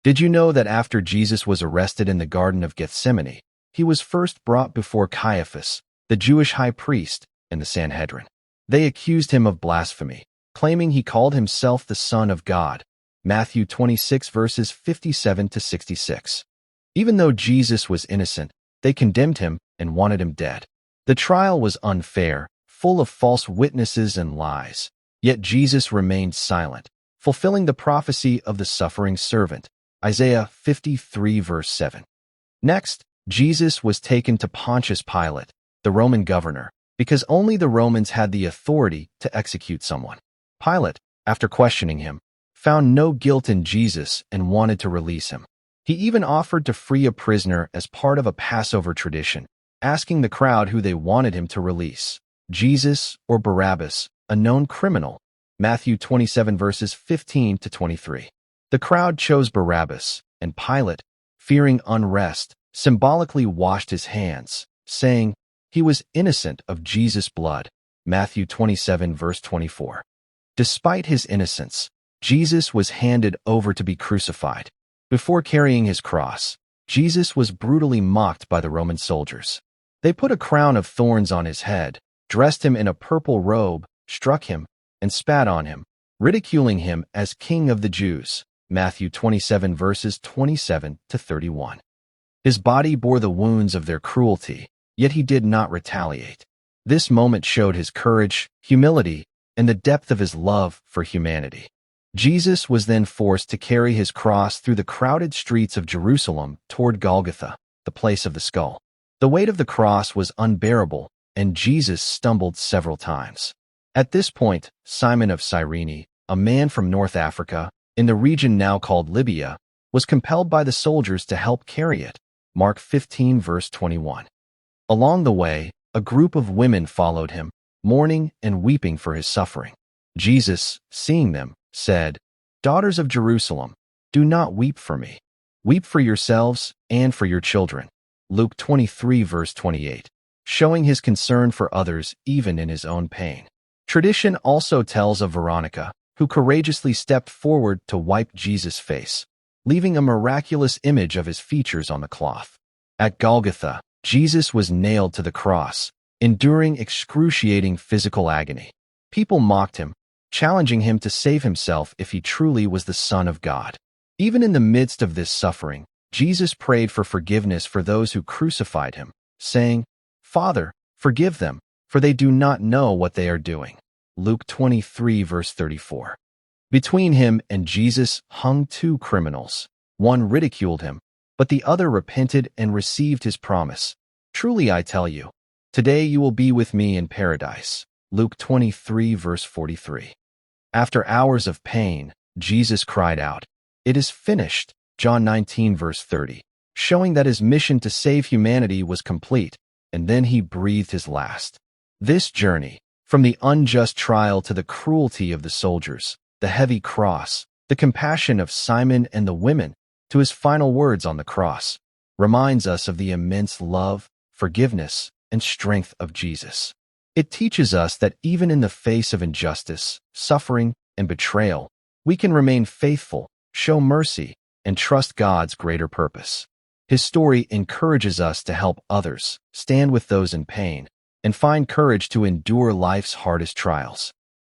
Did you know that after Jesus was arrested in the Garden of Gethsemane, he was first brought before Caiaphas, the Jewish high priest, and the Sanhedrin? They accused him of blasphemy, claiming he called himself the Son of God. Matthew 26 verses 57 to 66. Even though Jesus was innocent, they condemned him and wanted him dead. The trial was unfair, full of false witnesses and lies. Yet Jesus remained silent, fulfilling the prophecy of the suffering servant, Isaiah 53 verse 7. Next, Jesus was taken to Pontius Pilate, the Roman governor, because only the Romans had the authority to execute someone. Pilate, after questioning him, found no guilt in Jesus and wanted to release him. He even offered to free a prisoner as part of a Passover tradition, asking the crowd who they wanted him to release, Jesus or Barabbas, a known criminal. Matthew 27 verses 15 to 23. The crowd chose Barabbas, and Pilate, fearing unrest, symbolically washed his hands, saying he was innocent of Jesus' blood. Matthew 27 verse 24. Despite his innocence, Jesus was handed over to be crucified. Before carrying his cross, Jesus was brutally mocked by the Roman soldiers. They put a crown of thorns on his head, dressed him in a purple robe, struck him, and spat on him, ridiculing him as King of the Jews. Matthew 27 verses 27 to 31. His body bore the wounds of their cruelty, yet he did not retaliate. This moment showed his courage, humility, and the depth of his love for humanity. Jesus was then forced to carry his cross through the crowded streets of Jerusalem toward Golgotha, the place of the skull. The weight of the cross was unbearable, and Jesus stumbled several times. At this point, Simon of Cyrene, a man from North Africa, in the region now called Libya, was compelled by the soldiers to help carry it. Mark 15 verse 21. Along the way, a group of women followed him, mourning and weeping for his suffering. Jesus, seeing them, said, "Daughters of Jerusalem, do not weep for me. Weep for yourselves and for your children." Luke 23 verse 28, showing his concern for others even in his own pain. Tradition also tells of Veronica, who courageously stepped forward to wipe Jesus' face, leaving a miraculous image of his features on the cloth. At Golgotha, Jesus was nailed to the cross, enduring excruciating physical agony. People mocked him, challenging him to save himself if he truly was the Son of God. Even in the midst of this suffering, Jesus prayed for forgiveness for those who crucified him, saying, "Father, forgive them, for they do not know what they are doing." Luke 23 verse 34. Between him and Jesus hung two criminals. One ridiculed him, but the other repented and received his promise. "Truly I tell you, today you will be with me in paradise." Luke 23 verse 43. After hours of pain, Jesus cried out, "It is finished." John 19 verse 30, showing that his mission to save humanity was complete, and then he breathed his last. This journey, from the unjust trial to the cruelty of the soldiers, the heavy cross, the compassion of Simon and the women, to his final words on the cross, reminds us of the immense love, forgiveness, and strength of Jesus. It teaches us that even in the face of injustice, suffering, and betrayal, we can remain faithful, show mercy, and trust God's greater purpose. His story encourages us to help others, stand with those in pain, and find courage to endure life's hardest trials.